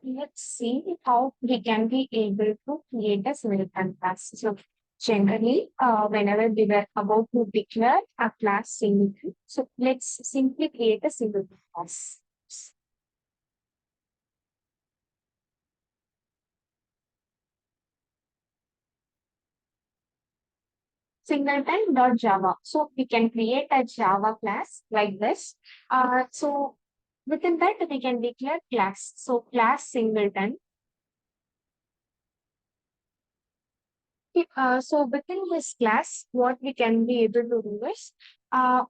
Let's see how we can be able to create a singleton class. So generally, whenever we were about to declare a class singleton, so let's simply create a singleton class. Singleton.java. So we can create a Java class like this. So within that we can declare class. So class singleton. So within this class, what we can be able to do is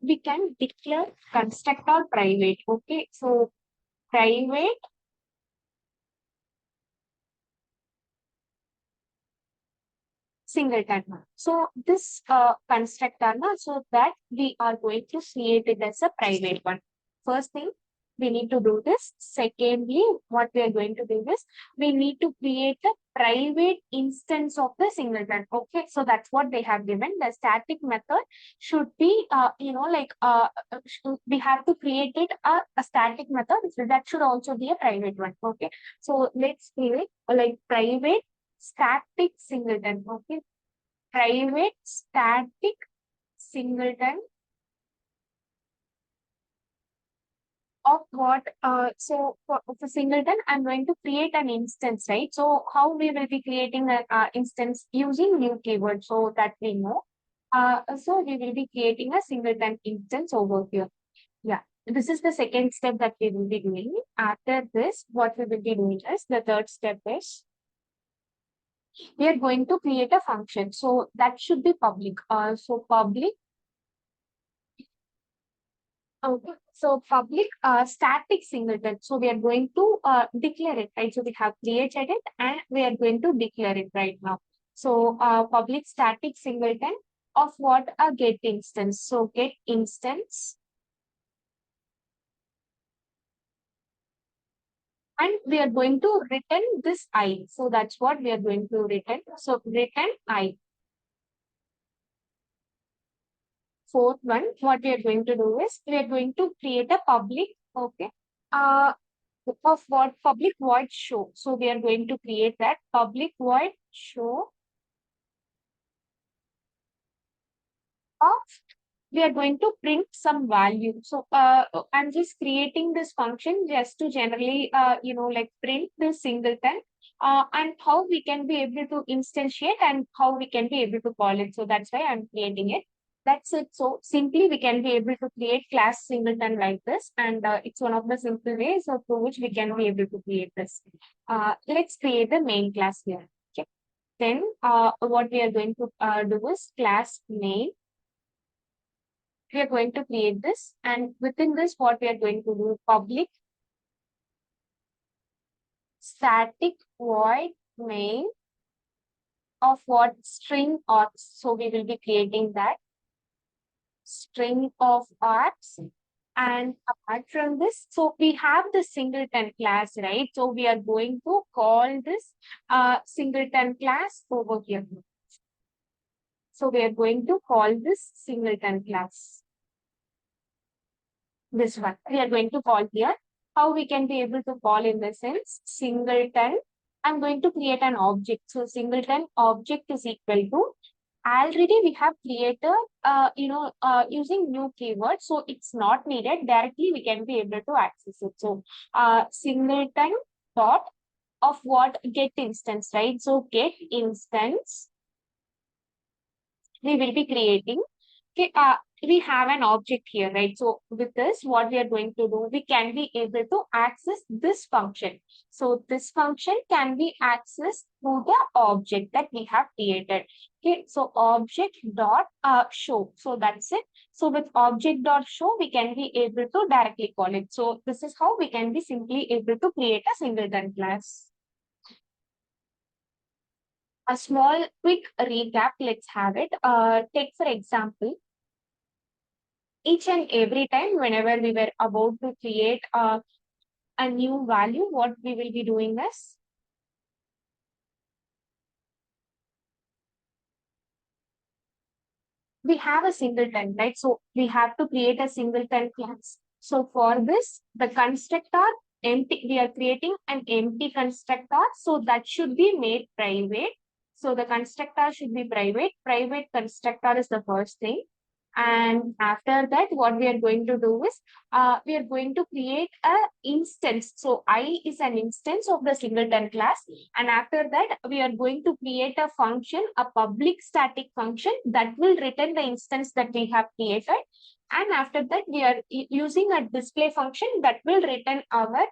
we can declare constructor private. Okay, so private singleton. So this constructor, so that we are going to create it as a private one. First thing, we need to do this. Secondly, what we are going to do is we need to create a private instance of the singleton. Okay, so that's what they have given. The static method should be, we have to create it a static method. So that should also be a private one. Okay, so let's create like private static singleton. Okay, private static singleton of what? So for singleton, I'm going to create an instance, right? So how we will be creating an instance using new keyword, so that we know. So we will be creating a singleton instance over here. Yeah, this is the second step that we will be doing. After this, what we will be doing is the third step is we are going to create a function. So that should be public. So public. Okay, so public static singleton. So we are going to declare it, right? So we have created it and we are going to declare it right now. So public static singleton of what? A get instance. So get instance. And we are going to return this I. So that's what we are going to return. So return I. Fourth one, what we are going to do is we are going to create a public, okay, uh, of what? Public void show. So we are going to create that public void show of, we are going to print some value. So I'm just creating this function just to generally, like print this singleton. And how we can be able to instantiate and how we can be able to call it. So that's why I'm creating it. That's it. So simply we can be able to create class singleton like this, and it's one of the simple ways through which we can be able to create this. Let's create the main class here. Okay. Then what we are going to do is class main. We are going to create this, and within this, what we are going to do, public static void main of what? String args. So we will be creating that string of args. And apart from this, so we have the singleton class, right? So we are going to call this singleton class over here. So we are going to call this singleton class. This one we are going to call here. How we can be able to call in the sense singleton. I'm going to create an object. So singleton object is equal to, already we have created using new keyword, so it's not needed. Directly we can be able to access it. So singleton dot of what? Get instance, right? So get instance we will be creating. Okay, we have an object here, right? So with this, what we are going to do, we can be able to access this function. So this function can be accessed through the object that we have created. Okay, so object dot show. So that's it. So with object dot show, we can be able to directly call it. So this is how we can be simply able to create a singleton class. A small quick recap, let's have it. Take for example, each and every time whenever we were about to create a new value, what we will be doing is we have a singleton, right? So we have to create a singleton class. So for this, the constructor empty, we are creating an empty constructor. So that should be made private. So the constructor should be private. Private constructor is the first thing. And after that, what we are going to do is we are going to create a instance. So I is an instance of the singleton class. And after that, we are going to create a function, a public static function that will return the instance that we have created. And after that, we are using a display function that will return our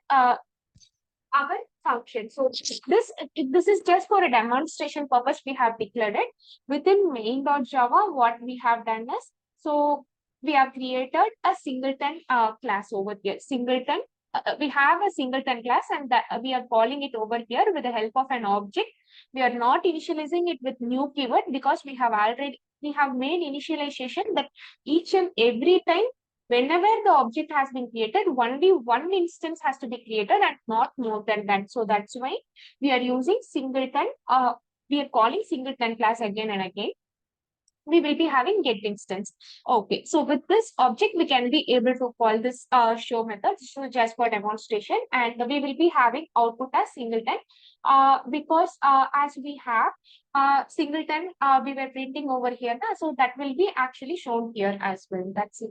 function. So this is just for a demonstration purpose. We have declared it within main.java. What we have done is, so we have created a singleton class over here. Singleton. We have a singleton class, and that we are calling it over here with the help of an object. We are not initializing it with new keyword because we have made initialization that each and every time whenever the object has been created, only one instance has to be created and not more than that. So that's why we are using singleton. We are calling singleton class again and again. We will be having get instance. Okay, so with this object, we can be able to call this show method. So just for demonstration, and we will be having output as singleton. Because as we have singleton, we were printing over here, so that will be actually shown here as well. That's it.